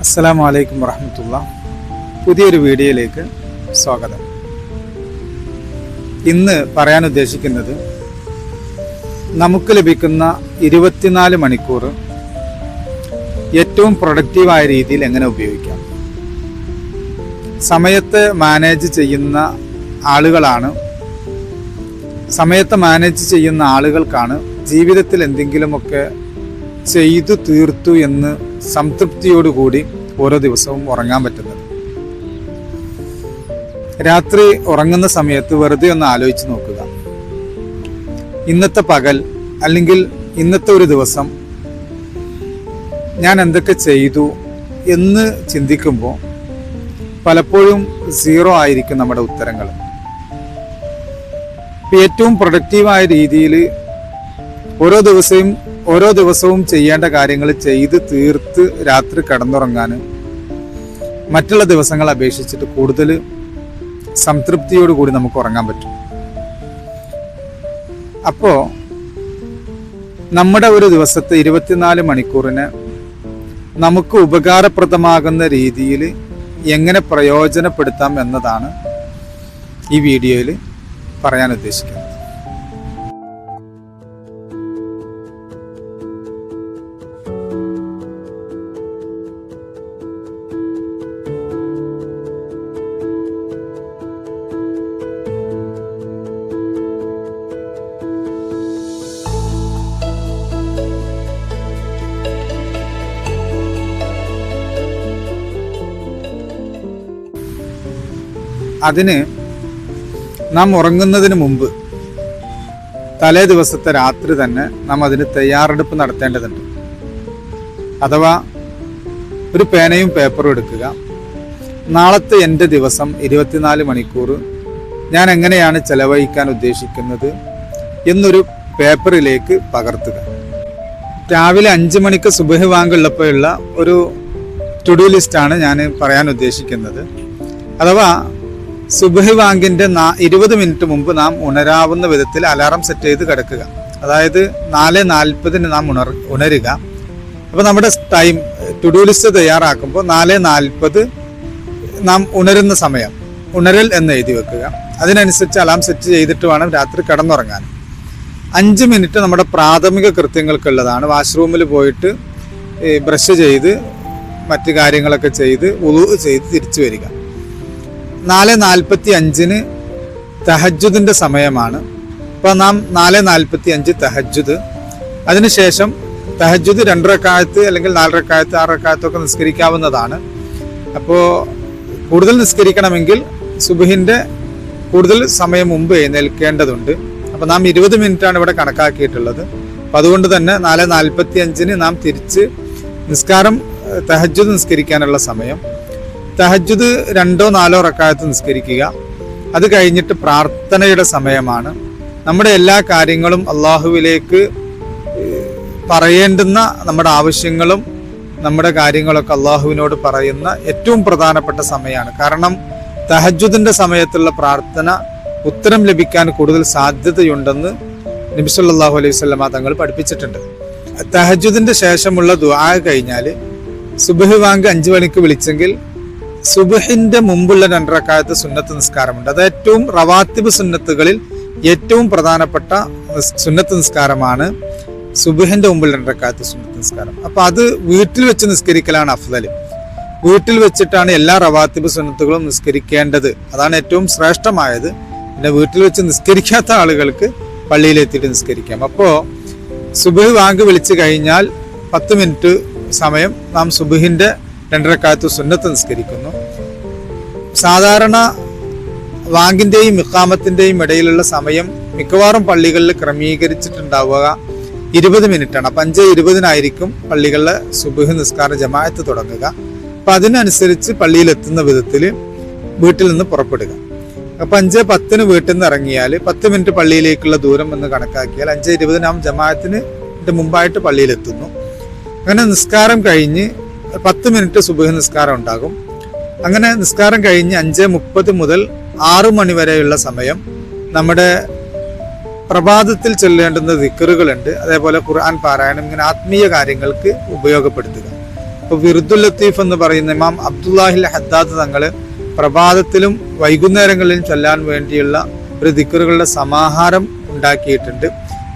അസ്സലാമു അലൈക്കും വറഹ്മത്തുള്ളാഹി. പുതിയൊരു വീഡിയോയിലേക്ക് സ്വാഗതം. ഇന്ന് പറയാൻ ഉദ്ദേശിക്കുന്നത് നമുക്ക് ലഭിക്കുന്ന 24 മണിക്കൂർ ഏറ്റവും പ്രൊഡക്റ്റീവായ രീതിയിൽ എങ്ങനെ ഉപയോഗിക്കാം. സമയത്ത് മാനേജ് ചെയ്യുന്ന ആളുകൾക്കാണ് ജീവിതത്തിൽ എന്തെങ്കിലുമൊക്കെ ചെയ്തു തീർത്തു എന്ന് സംതൃപ്തിയോടുകൂടി ഓരോ ദിവസവും ഉറങ്ങാൻ പറ്റുന്നത്. രാത്രി ഉറങ്ങുന്ന സമയത്ത് വെറുതെ ഒന്ന് ആലോചിച്ച് നോക്കുക. ഇന്നത്തെ പകൽ അല്ലെങ്കിൽ ഇന്നത്തെ ഒരു ദിവസം ഞാൻ എന്തൊക്കെ ചെയ്തു എന്ന് ചിന്തിക്കുമ്പോൾ പലപ്പോഴും 0 ആയിരിക്കും നമ്മുടെ ഉത്തരങ്ങൾ. ഏറ്റവും പ്രൊഡക്റ്റീവായ രീതിയിൽ ഓരോ ദിവസവും ചെയ്യേണ്ട കാര്യങ്ങൾ ചെയ്ത് തീർത്ത് രാത്രി കിടന്നുറങ്ങാൻ മറ്റുള്ള ദിവസങ്ങളെ അപേക്ഷിച്ചിട്ട് കൂടുതൽ സംതൃപ്തിയോടുകൂടി നമുക്ക് ഉറങ്ങാൻ പറ്റും. അപ്പോൾ നമ്മുടെ ഒരു ദിവസത്തെ 24 മണിക്കൂറിന് നമുക്ക് ഉപകാരപ്രദമാകുന്ന രീതിയിൽ എങ്ങനെ പ്രയോജനപ്പെടുത്താം എന്നതാണ് ഈ വീഡിയോയിൽ പറയാൻ ഉദ്ദേശിക്കുന്നത്. അതിന് നാം ഉറങ്ങുന്നതിന് മുമ്പ് തലേ ദിവസത്തെ രാത്രി തന്നെ നാം അതിന് തയ്യാറെടുപ്പ് നടത്തേണ്ടതുണ്ട്. അഥവാ ഒരു പേനയും പേപ്പറും എടുക്കുക. നാളത്തെ എൻ്റെ ദിവസം 24 മണിക്കൂർ ഞാൻ എങ്ങനെയാണ് ചെലവഴിക്കാൻ ഉദ്ദേശിക്കുന്നത് എന്നൊരു പേപ്പറിലേക്ക് പകർത്തുക. രാവിലെ 5 മണിക്ക് സുബഹി വാങ്കുള്ളപ്പോഴുള്ള ഒരു ടു ഡു ലിസ്റ്റാണ് ഞാൻ പറയാൻ ഉദ്ദേശിക്കുന്നത്. അഥവാ സുബഹി വാങ്കിൻ്റെ 20 മിനിറ്റ് മുമ്പ് നാം ഉണരാവുന്ന വിധത്തിൽ അലാറം സെറ്റ് ചെയ്ത് കിടക്കുക. അതായത് 4:40 നാം ഉണരുക. അപ്പോൾ നമ്മുടെ ടൈം ടു ഡു ലിസ്റ്റ് തയ്യാറാക്കുമ്പോൾ 4:40 നാം ഉണരുന്ന സമയം, ഉണരൽ എന്ന് എഴുതി വെക്കുക. അതിനനുസരിച്ച് അലാം സെറ്റ് ചെയ്തിട്ട് വേണം രാത്രി കിടന്നുറങ്ങാൻ. 5 മിനിറ്റ് നമ്മുടെ പ്രാഥമിക കൃത്യങ്ങൾക്കുള്ളതാണ്. വാഷ്റൂമിൽ പോയിട്ട് ബ്രഷ് ചെയ്ത് മറ്റു കാര്യങ്ങളൊക്കെ ചെയ്ത് വുളു ചെയ്ത് തിരിച്ചു വരിക. 4:45 തഹജ്ജുദിൻ്റെ സമയമാണ്. അപ്പോൾ നാം 4:45 തഹജ്ജുദ്, അതിനുശേഷം തഹജ്ജുദ് 2 റക്അത്ത് അല്ലെങ്കിൽ 4 റക്അത്ത് 6 റക്അത്തൊക്കെ നിസ്കരിക്കാവുന്നതാണ്. അപ്പോൾ കൂടുതൽ നിസ്കരിക്കണമെങ്കിൽ സുബഹിൻ്റെ കൂടുതൽ സമയം മുമ്പ് എഴുന്നേൽക്കേണ്ടതുണ്ട്. അപ്പോൾ നാം 20 മിനിറ്റാണ് ഇവിടെ കണക്കാക്കിയിട്ടുള്ളത്. അപ്പോൾ അതുകൊണ്ട് തന്നെ 4:45 നാം തിരിച്ച് നിസ്കാരം തഹജ്ജുദ് നിസ്കരിക്കാനുള്ള സമയം. തഹജ്ജുദ് 2-4 റക്അത്ത് നിസ്കരിക്കുക. അത് കഴിഞ്ഞിട്ട് പ്രാർത്ഥനയുടെ സമയമാണ്. നമ്മുടെ എല്ലാ കാര്യങ്ങളും അള്ളാഹുവിലേക്ക് പറയേണ്ടുന്ന നമ്മുടെ ആവശ്യങ്ങളും നമ്മുടെ കാര്യങ്ങളൊക്കെ അള്ളാഹുവിനോട് പറയുന്ന ഏറ്റവും പ്രധാനപ്പെട്ട സമയമാണ്. കാരണം തഹജ്ജുദിൻ്റെ സമയത്തുള്ള പ്രാർത്ഥന ഉത്തരം ലഭിക്കാൻ കൂടുതൽ സാധ്യതയുണ്ടെന്ന് നബി സല്ലല്ലാഹു അലൈഹി വസല്ലമ തങ്ങൾ പഠിപ്പിച്ചിട്ടുണ്ട്. തഹജ്ജുദിൻ്റെ ശേഷമുള്ള ദുആ കഴിഞ്ഞാൽ സുബ്ഹി വാങ്ക് 5 മണിക്ക് വിളിച്ചെങ്കിൽ സുബ്ഹിന്റെ മുമ്പുള്ള 2 റക്അത്ത് സുന്നത്ത് നിസ്കാരമുണ്ട്. അത് ഏറ്റവും റവാത്തിബ് സുന്നത്തുകളിൽ ഏറ്റവും പ്രധാനപ്പെട്ട സുന്നത്ത് നിസ്കാരമാണ് സുബ്ഹിന്റെ മുമ്പിൽ 2 റക്അത്ത് സുന്നത്ത് നിസ്കാരം. അപ്പൊ അത് വീട്ടിൽ വെച്ച് നിസ്കരിക്കലാണ് അഫ്ദൽ. വീട്ടിൽ വെച്ചിട്ടാണ് എല്ലാ റവാത്തിബ് സുന്നത്തുകളും നിസ്കരിക്കേണ്ടത്. അതാണ് ഏറ്റവും ശ്രേഷ്ഠമായത്. പിന്നെ വീട്ടിൽ വെച്ച് നിസ്കരിക്കാത്ത ആളുകൾക്ക് പള്ളിയിലെത്തിയിട്ട് നിസ്കരിക്കാം. അപ്പോൾ സുബ്ഹി വാങ്ക് വിളിച്ചു കഴിഞ്ഞാൽ 10 മിനിറ്റ് സമയം നാം സുബ്ഹിന്റെ 2 റക്അത്ത് സുന്നത്ത് നിസ്കരിക്കുന്നു. സാധാരണ വാങ്കിന്റെയും ഇഖാമത്തിന്റെയും ഇടയിലുള്ള സമയം മിക്കവാറും പള്ളികളിൽ ക്രമീകരിച്ചിട്ടുണ്ടാവുക 20 മിനിറ്റാണ്. അപ്പം 5:20 പള്ളികളിലെ സുബ്ഹി നിസ്കാര ജമാഅത്ത് തുടങ്ങുക. അപ്പം അതിനനുസരിച്ച് പള്ളിയിലെത്തുന്ന വിധത്തിൽ വീട്ടിൽ നിന്ന് പുറപ്പെടുക. അപ്പം 5:10 വീട്ടിൽ നിന്ന് ഇറങ്ങിയാൽ 10 മിനിറ്റ് പള്ളിയിലേക്കുള്ള ദൂരം എന്ന് കണക്കാക്കിയാൽ 5:20 നാം ജമാഅത്തിന് മുമ്പായിട്ട് പള്ളിയിലെത്തുന്നു. അങ്ങനെ നിസ്കാരം കഴിഞ്ഞ് 10 മിനിറ്റ് സുബ്ഹി നിസ്കാരം ഉണ്ടാകും. അങ്ങനെ നിസ്കാരം കഴിഞ്ഞ് 5:30 മുതൽ 6 മണി വരെയുള്ള സമയം നമ്മുടെ പ്രഭാതത്തിൽ ചൊല്ലേണ്ടുന്ന ദിക്റുകളുണ്ട്, അതേപോലെ ഖുർആൻ പാരായണം, ഇങ്ങനെ ആത്മീയ കാര്യങ്ങൾക്ക് ഉപയോഗപ്പെടുത്തുക. ഇപ്പോൾ വിറുദുൽ ലത്തീഫ് എന്ന് പറയുന്ന ഇമാം അബ്ദുല്ലാഹിൽ ഹദ്ദാദ് തങ്ങൾ പ്രഭാതത്തിലും വൈകുന്നേരങ്ങളിലും ചൊല്ലാൻ വേണ്ടിയുള്ള ഒരു ദിക്റുകളുടെ സമാഹാരം ഉണ്ടാക്കിയിട്ടുണ്ട്.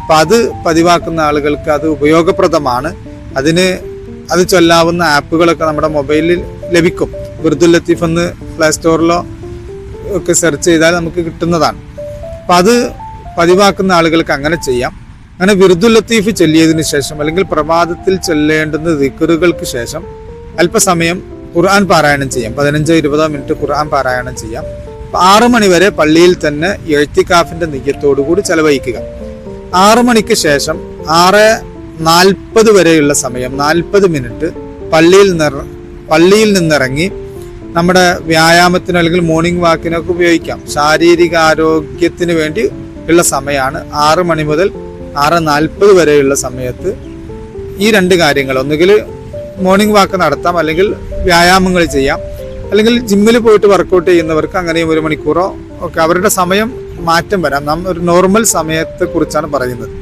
അപ്പം അത് പതിവാക്കുന്ന ആളുകൾക്ക് അത് ഉപയോഗപ്രദമാണ്. അത് ചൊല്ലാവുന്ന ആപ്പുകളൊക്കെ നമ്മുടെ മൊബൈലിൽ ലഭിക്കും. വിറുദുൽ ലത്തീഫ് എന്ന് പ്ലേ സ്റ്റോറിലോ ഒക്കെ സെർച്ച് ചെയ്താൽ നമുക്ക് കിട്ടുന്നതാണ്. അപ്പം അത് പതിവാക്കുന്ന ആളുകൾക്ക് അങ്ങനെ ചെയ്യാം. അങ്ങനെ വിറുദുൽ ലത്തീഫ് ചൊല്ലിയതിന് ശേഷം അല്ലെങ്കിൽ പ്രഭാതത്തിൽ ചൊല്ലേണ്ടുന്ന ദിക്റുകൾക്ക് ശേഷം അല്പസമയം ഖുർആൻ പാരായണം ചെയ്യാം. 15-20 മിനിറ്റ് ഖുർആൻ പാരായണം ചെയ്യാം. 6 മണി വരെ പള്ളിയിൽ തന്നെ ഇഅ്തികാഫിന്റെ നിയ്യത്തോടുകൂടി ചെലവഴിക്കുക. 6 മണിക്ക് ശേഷം 6:40 വരെയുള്ള സമയം 40 മിനിറ്റ് പള്ളിയിൽ നിന്നിറങ്ങി നമ്മുടെ വ്യായാമത്തിനോ അല്ലെങ്കിൽ മോർണിംഗ് വാക്കിനൊക്കെ ഉപയോഗിക്കാം. ശാരീരിക ആരോഗ്യത്തിന് വേണ്ടി ഉള്ള സമയമാണ് 6 മണി മുതൽ 6:40 വരെയുള്ള സമയത്ത് ഈ 2 കാര്യങ്ങൾ, ഒന്നുകിൽ മോർണിംഗ് വാക്ക് നടത്താം, അല്ലെങ്കിൽ വ്യായാമങ്ങൾ ചെയ്യാം, അല്ലെങ്കിൽ ജിമ്മിൽ പോയിട്ട് വർക്കൗട്ട് ചെയ്യുന്നവർക്ക് അങ്ങനെയും 1 മണിക്കൂറോ ഒക്കെ അവരുടെ സമയം മാറ്റം വരാം. നാം ഒരു നോർമൽ സമയത്തെ കുറിച്ചാണ് പറയുന്നത്.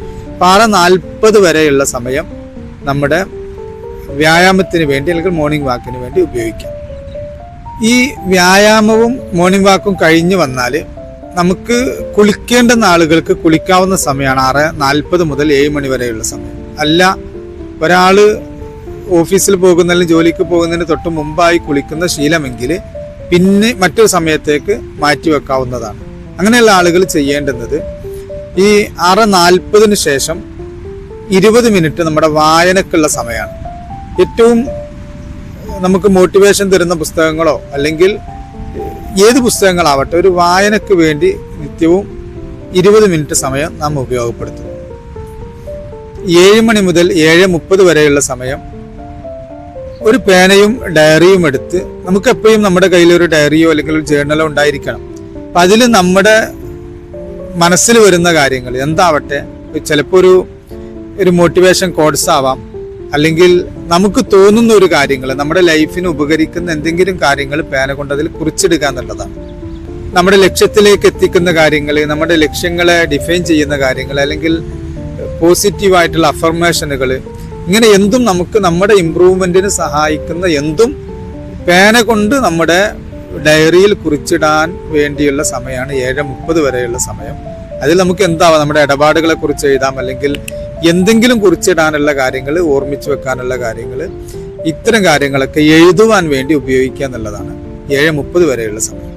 6:40 വരെയുള്ള സമയം നമ്മുടെ വ്യായാമത്തിന് വേണ്ടി അല്ലെങ്കിൽ മോർണിംഗ് വാക്കിന് വേണ്ടി ഉപയോഗിക്കാം. ഈ വ്യായാമവും മോർണിംഗ് വാക്കും കഴിഞ്ഞു വന്നാൽ നമുക്ക് കുളിക്കേണ്ടുന്ന ആളുകൾക്ക് കുളിക്കാവുന്ന സമയമാണ് 6:40 മുതൽ 7 മണി വരെയുള്ള സമയം. അല്ല, ഒരാൾ ഓഫീസിൽ പോകുന്നതിലും ജോലിക്ക് പോകുന്നതിന് തൊട്ട് മുമ്പായി കുളിക്കുന്ന ശീലമെങ്കിൽ പിന്നെ മറ്റൊരു സമയത്തേക്ക് മാറ്റിവെക്കാവുന്നതാണ്. അങ്ങനെയുള്ള ആളുകൾ ചെയ്യേണ്ടുന്നത് ഈ 6:40 ശേഷം 20 മിനിറ്റ് നമ്മുടെ വായനക്കുള്ള സമയമാണ്. ഏറ്റവും നമുക്ക് മോട്ടിവേഷൻ തരുന്ന പുസ്തകങ്ങളോ അല്ലെങ്കിൽ ഏത് പുസ്തകങ്ങളാവട്ടെ, ഒരു വായനക്ക് വേണ്ടി നിത്യവും 20 മിനിറ്റ് സമയം നാം ഉപയോഗപ്പെടുത്തും. 7 മണി മുതൽ 7:30 വരെയുള്ള സമയം ഒരു പേനയും ഡയറിയും എടുത്ത്, നമുക്ക് എപ്പോഴും നമ്മുടെ കയ്യിൽ ഒരു ഡയറിയോ അല്ലെങ്കിൽ ഒരു ജേർണലോ ഉണ്ടായിരിക്കണം. അപ്പം അതിൽ നമ്മുടെ മനസ്സിൽ വരുന്ന കാര്യങ്ങൾ എന്താവട്ടെ, ചിലപ്പോൾ ഒരു മോട്ടിവേഷൻ കോഡ്സ് ആവാം, അല്ലെങ്കിൽ നമുക്ക് തോന്നുന്ന ഒരു കാര്യങ്ങൾ, നമ്മുടെ ലൈഫിന് ഉപകരിക്കുന്ന എന്തെങ്കിലും കാര്യങ്ങൾ പേന കൊണ്ട് അതിൽ കുറിച്ചെടുക്കുക എന്നുള്ളതാണ്. നമ്മുടെ ലക്ഷ്യത്തിലേക്ക് എത്തിക്കുന്ന കാര്യങ്ങൾ, നമ്മുടെ ലക്ഷ്യങ്ങളെ ഡിഫൈൻ ചെയ്യുന്ന കാര്യങ്ങൾ, അല്ലെങ്കിൽ പോസിറ്റീവായിട്ടുള്ള അഫർമേഷനുകൾ, ഇങ്ങനെ എന്തും നമുക്ക് നമ്മുടെ ഇമ്പ്രൂവ്മെന്റിന് സഹായിക്കുന്ന എന്തും പേന കൊണ്ട് നമ്മുടെ ഡയറിയിൽ കുറിച്ചിടാൻ വേണ്ടിയുള്ള സമയമാണ് 7:30 വരെയുള്ള സമയം. അതിൽ നമുക്ക് എന്താവാം, നമ്മുടെ ഇടപാടുകളെ കുറിച്ച് എഴുതാം, അല്ലെങ്കിൽ എന്തെങ്കിലും കുറിച്ചിടാനുള്ള കാര്യങ്ങൾ, ഓർമ്മിച്ചു വെക്കാനുള്ള കാര്യങ്ങൾ, ഇത്തരം കാര്യങ്ങളൊക്കെ എഴുതുവാൻ വേണ്ടി ഉപയോഗിക്കുക എന്നുള്ളതാണ് 7:30 വരെയുള്ള സമയം.